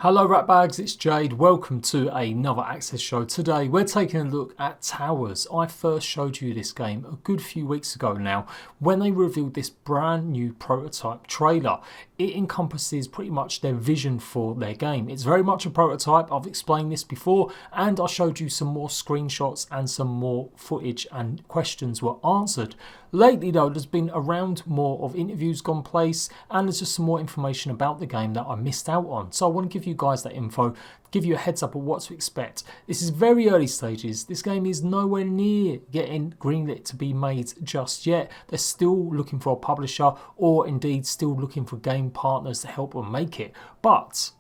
Hello Ratbags, it's Jade. Welcome to another Access show. Today we're taking a look at Towers. I first showed you this game a good few weeks ago now when they revealed this brand new prototype trailer. It encompasses pretty much their vision for their game. It's very much a prototype, I've explained this before, and I showed you some more screenshots and some more footage and questions were answered. Lately though, there's been a round more of interviews gone place and there's just some more information about the game that I missed out on. So I want to give you guys that info, give you a heads up of what to expect. This is very early stages. This game is nowhere near getting greenlit to be made just yet. They're still looking for a publisher or indeed still looking for game partners to help them make it. But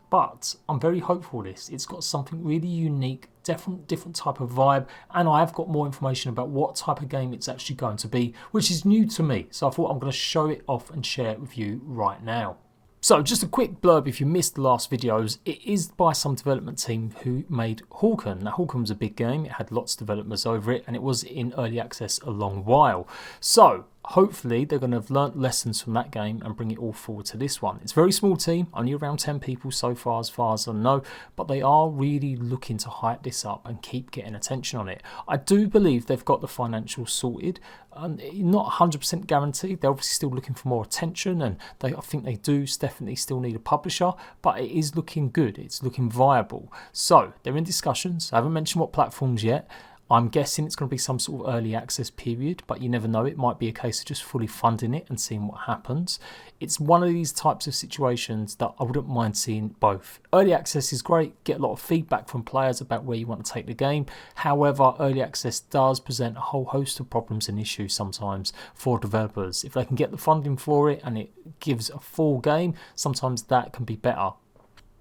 I'm very hopeful this. It's got something really unique, different type of vibe, and I have got more information about what type of game it's actually going to be, which is new to me. So I thought I'm going to show it off and share it with you right now. So just a quick blurb if you missed the last videos, it is by some development team who made Hawken. Now Hawken was a big game, it had lots of developers over it and it was in early access a long while. So hopefully they're going to have learnt lessons from that game and bring it all forward to this one. It's a very small team, only around 10 people so far as I know, but they are really looking to hype this up and keep getting attention on it. I do believe they've got the financials sorted. Not 100% guaranteed, they're obviously still looking for more attention and I think they do definitely still need a publisher, but it is looking good, it's looking viable. So they're in discussions, I haven't mentioned what platforms yet. I'm guessing it's going to be some sort of early access period, but you never know, it might be a case of just fully funding it and seeing what happens. It's one of these types of situations that I wouldn't mind seeing both. Early access is great, get a lot of feedback from players about where you want to take the game. However, early access does present a whole host of problems and issues sometimes for developers. If they can get the funding for it and it gives a full game, sometimes that can be better.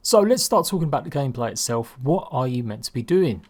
So let's start talking about the gameplay itself. What are you meant to be doing?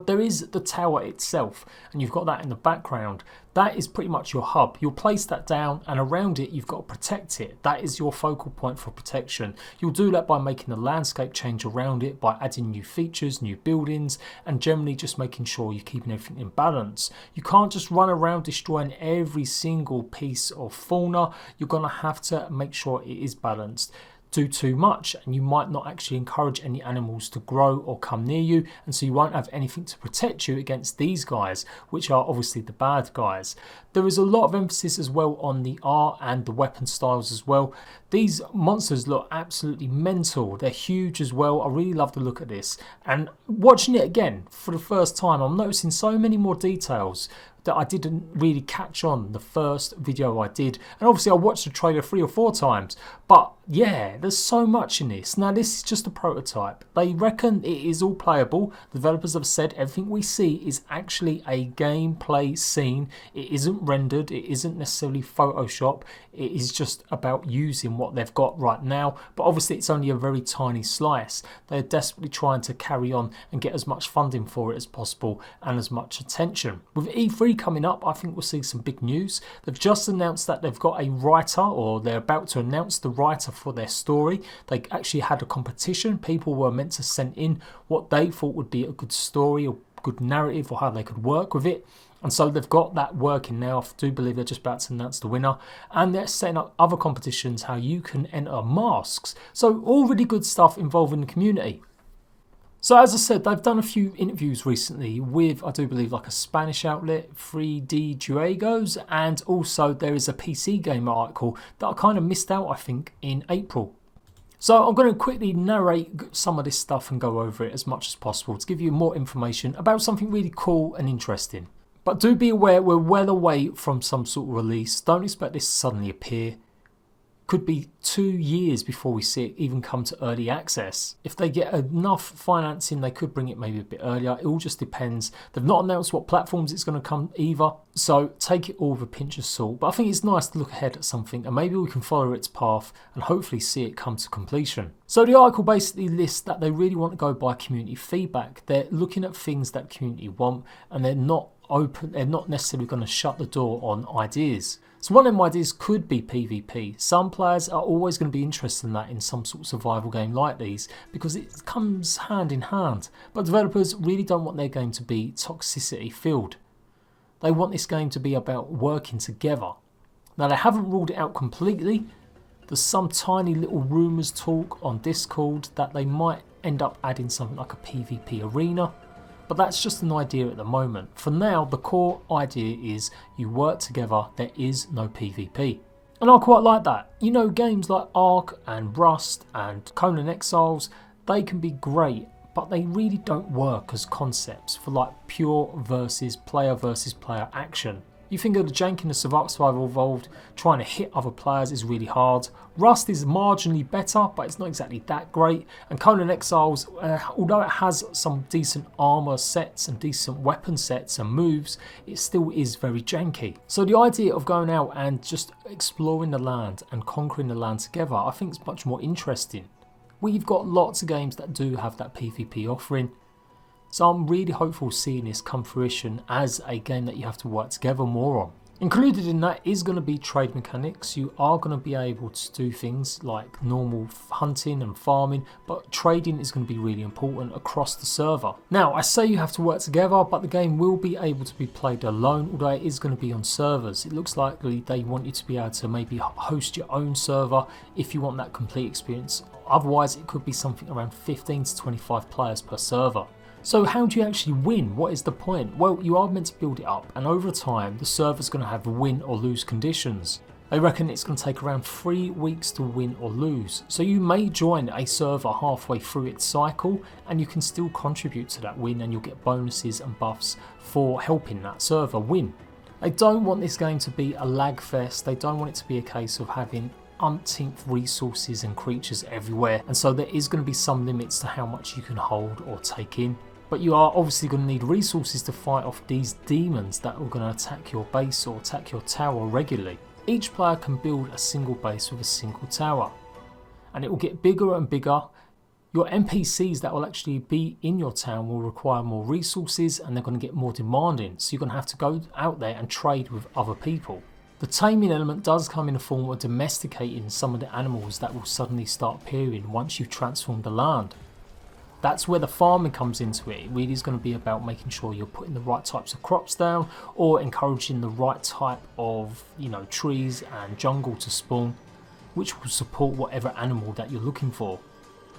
There is the tower itself and you've got that in the background. That is pretty much your hub. You'll place that down and around it you've got to protect it. That is your focal point for protection. You'll do that by making the landscape change around it, by adding new features, new buildings, and generally just making sure you're keeping everything in balance. You can't just run around destroying every single piece of fauna. You're going to have to make sure it is balanced. Do too much and you might not actually encourage any animals to grow or come near you, and so you won't have anything to protect you against these guys, which are obviously the bad guys. There is a lot of emphasis as well on the art and the weapon styles as well. These monsters look absolutely mental. They're huge as well. I really love the look at this, and watching it again for the first time I'm noticing so many more details that I didn't really catch on the first video I did. And obviously I watched the trailer 3 or 4 times, but yeah, there's so much in this. Now this is just a prototype. They reckon it is all playable. The developers have said everything we see is actually a gameplay scene. It isn't rendered, it isn't necessarily Photoshop. It is just about using what they've got right now, but obviously it's only a very tiny slice. They're desperately trying to carry on and get as much funding for it as possible and as much attention. With E3 coming up, I think we'll see some big news. They've just announced that they've got a writer, or they're about to announce the writer for their story. They actually had a competition. People were meant to send in what they thought would be a good story or good narrative or how they could work with it. And so they've got that working now. I do believe they're just about to announce the winner. And they're setting up other competitions, how you can enter masks. So all really good stuff involving the community. So as I said, they've done a few interviews recently with, I do believe, like a Spanish outlet, THREADRIPPER, and also there is a PC Gamer article that I kind of missed out, I think, in April. So I'm going to quickly narrate some of this stuff and go over it as much as possible to give you more information about something really cool and interesting. But do be aware we're well away from some sort of release. Don't expect this to suddenly appear. Could be 2 years before we see it even come to early access. If they get enough financing, they could bring it maybe a bit earlier. It all just depends. They've not announced what platforms it's going to come either, so take it all with a pinch of salt. But I think it's nice to look ahead at something and maybe we can follow its path and hopefully see it come to completion. So the article basically lists that they really want to go by community feedback. They're looking at things that community want and they're not open, they're not necessarily going to shut the door on ideas. So one of them ideas could be PvP. Some players are always going to be interested in that in some sort of survival game like these because it comes hand in hand. But developers really don't want their game to be toxicity filled. They want this game to be about working together. Now they haven't ruled it out completely, There's some tiny little rumours talk on Discord that they might end up adding something like a PvP arena, but that's just an idea at the moment. For now, the core idea is you work together, there is no PvP. And I quite like that. You know, games like Ark and Rust and Conan Exiles, they can be great, but they really don't work as concepts for like pure versus player action. You think of the jankiness of Ark Survival Evolved, trying to hit other players is really hard. Rust is marginally better, but it's not exactly that great. And Conan Exiles, although it has some decent armour sets and decent weapon sets and moves, it still is very janky. So the idea of going out and just exploring the land and conquering the land together, I think is much more interesting. We've got lots of games that do have that PvP offering. So I'm really hopeful seeing this come fruition as a game that you have to work together more on. Included in that is going to be trade mechanics. You are going to be able to do things like normal hunting and farming, but trading is going to be really important across the server. Now, I say you have to work together, but the game will be able to be played alone, although it is going to be on servers. It looks likely they want you to be able to maybe host your own server if you want that complete experience. Otherwise, it could be something around 15 to 25 players per server. So how do you actually win? What is the point? Well, you are meant to build it up, and over time the server's going to have win or lose conditions. They reckon it's going to take around 3 weeks to win or lose. So you may join a server halfway through its cycle and you can still contribute to that win, and you'll get bonuses and buffs for helping that server win. They don't want this game to be a lag fest. They don't want it to be a case of having umpteenth resources and creatures everywhere, and so there is going to be some limits to how much you can hold or take in. But you are obviously going to need resources to fight off these demons that are going to attack your base or attack your tower regularly. Each player can build a single base with a single tower, and it will get bigger and bigger. Your NPCs that will actually be in your town will require more resources, and they're going to get more demanding, so you're going to have to go out there and trade with other people. The taming element does come in the form of domesticating some of the animals that will suddenly start appearing once you've transformed the land. That's where the farming comes into it. It really is going to be about making sure you're putting the right types of crops down, or encouraging the right type of, trees and jungle to spawn, which will support whatever animal that you're looking for.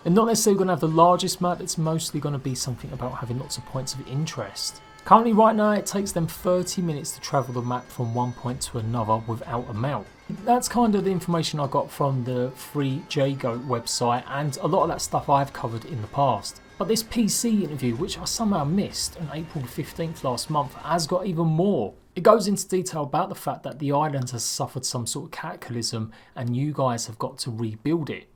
And not necessarily going to have the largest map, it's mostly going to be something about having lots of points of interest. Currently right now it takes them 30 minutes to travel the map from one point to another without a mount. That's kind of the information I got from the free Jade website, and a lot of that stuff I've covered in the past. But this PC interview, which I somehow missed on April 15th last month, has got even more. It goes into detail about the fact that the island has suffered some sort of cataclysm and you guys have got to rebuild it.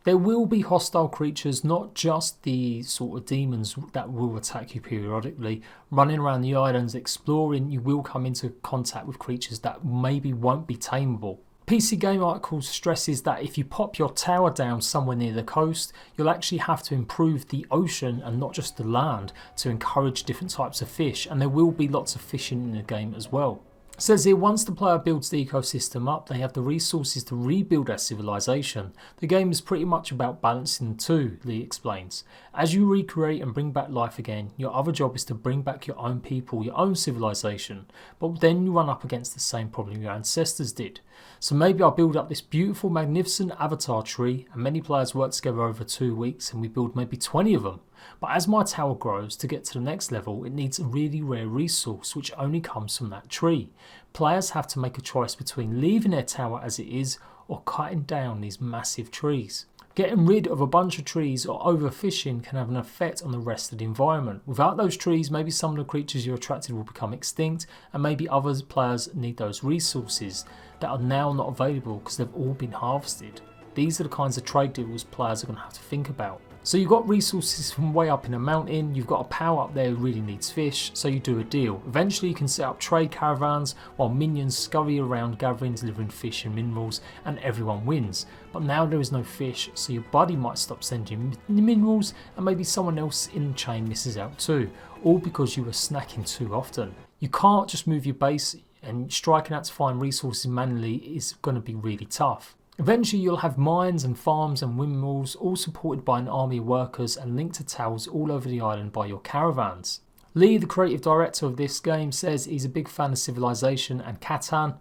There will be hostile creatures, not just the sort of demons that will attack you periodically. Running around the islands, exploring, you will come into contact with creatures that maybe won't be tameable. PC Game Article stresses that if you pop your tower down somewhere near the coast, you'll actually have to improve the ocean and not just the land to encourage different types of fish, and there will be lots of fishing in the game as well. It says here, once the player builds the ecosystem up, they have the resources to rebuild their civilization. The game is pretty much about balancing the two, Lee explains. As you recreate and bring back life again, your other job is to bring back your own people, your own civilization, but then you run up against the same problem your ancestors did. So maybe I'll build up this beautiful, magnificent avatar tree, and many players work together over 2 weeks and we build maybe 20 of them. But as my tower grows, to get to the next level, it needs a really rare resource which only comes from that tree. Players have to make a choice between leaving their tower as it is or cutting down these massive trees. Getting rid of a bunch of trees or overfishing can have an effect on the rest of the environment. Without those trees, maybe some of the creatures you're attracted will become extinct, and maybe other players need those resources that are now not available because they've all been harvested. These are the kinds of trade deals players are going to have to think about. So you've got resources from way up in a mountain, you've got a power up there who really needs fish, so you do a deal. Eventually you can set up trade caravans while minions scurry around gathering, delivering fish and minerals, and everyone wins. But now there is no fish, so your buddy might stop sending minerals, and maybe someone else in the chain misses out too, all because you were snacking too often. You can't just move your base, and striking out to find resources manually is going to be really tough. Eventually you'll have mines and farms and windmills all supported by an army of workers and linked to towers all over the island by your caravans. Lee, the creative director of this game, says he's a big fan of Civilization and Catan,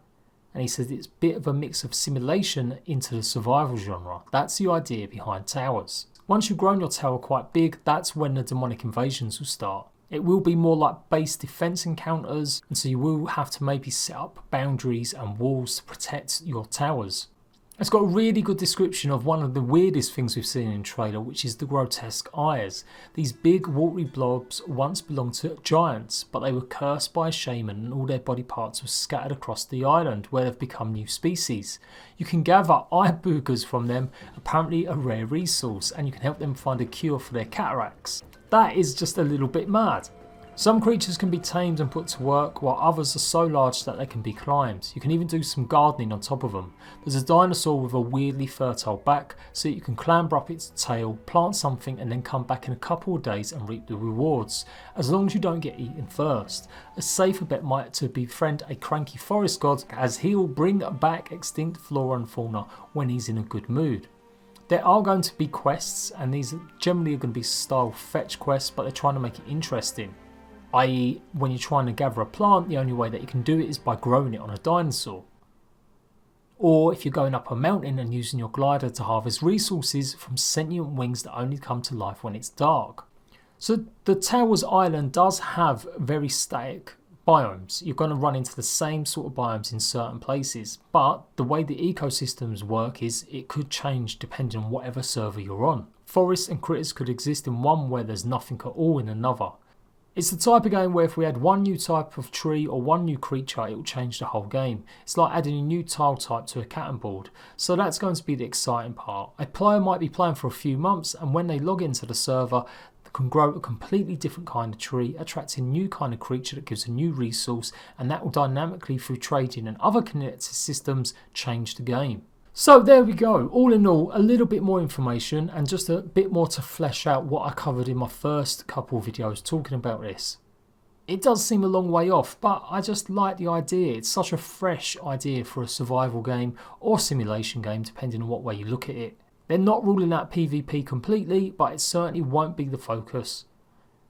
and he says it's a bit of a mix of simulation into the survival genre. That's the idea behind towers. Once you've grown your tower quite big, that's when the demonic invasions will start. It will be more like base defense encounters, and so you will have to maybe set up boundaries and walls to protect your towers. It's got a really good description of one of the weirdest things we've seen in the trailer, which is the grotesque eyes. These big watery blobs once belonged to giants, but they were cursed by a shaman and all their body parts were scattered across the island, where they've become new species. You can gather eye boogers from them, apparently a rare resource, and you can help them find a cure for their cataracts. That is just a little bit mad. Some creatures can be tamed and put to work, while others are so large that they can be climbed. You can even do some gardening on top of them. There's a dinosaur with a weirdly fertile back, so you can clamber up its tail, plant something and then come back in a couple of days and reap the rewards, as long as you don't get eaten first. A safer bet might to befriend a cranky forest god, as he'll bring back extinct flora and fauna when he's in a good mood. There are going to be quests, and these generally are going to be style fetch quests, but they're trying to make it interesting. I.e., when you're trying to gather a plant, the only way that you can do it is by growing it on a dinosaur. Or if you're going up a mountain and using your glider to harvest resources from sentient wings that only come to life when it's dark. So the Towers Island does have very static biomes. You're going to run into the same sort of biomes in certain places, but the way the ecosystems work is it could change depending on whatever server you're on. Forests and critters could exist in one where there's nothing at all in another. It's the type of game where if we add one new type of tree or one new creature, it will change the whole game. It's like adding a new tile type to a cat board. So that's going to be the exciting part. A player might be playing for a few months, and when they log into the server, they can grow a completely different kind of tree, attracting a new kind of creature that gives a new resource, and that will dynamically, through trading and other connected systems, change the game. So there we go, all in all a little bit more information and just a bit more to flesh out what I covered in my first couple of videos talking about this. It does seem a long way off, but I just like the idea. It's such a fresh idea for a survival game or simulation game, depending on what way you look at it. They're not ruling out PvP completely, but it certainly won't be the focus.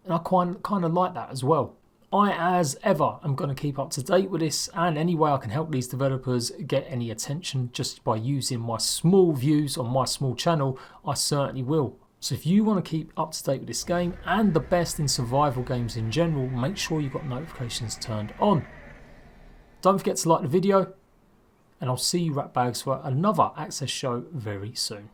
And I kind of like that as well. I, as ever, am going to keep up to date with this, and any way I can help these developers get any attention just by using my small views on my small channel, I certainly will. So if you want to keep up to date with this game and the best in survival games in general, make sure you've got notifications turned on. Don't forget to like the video, and I'll see you ratbags for another Access show very soon.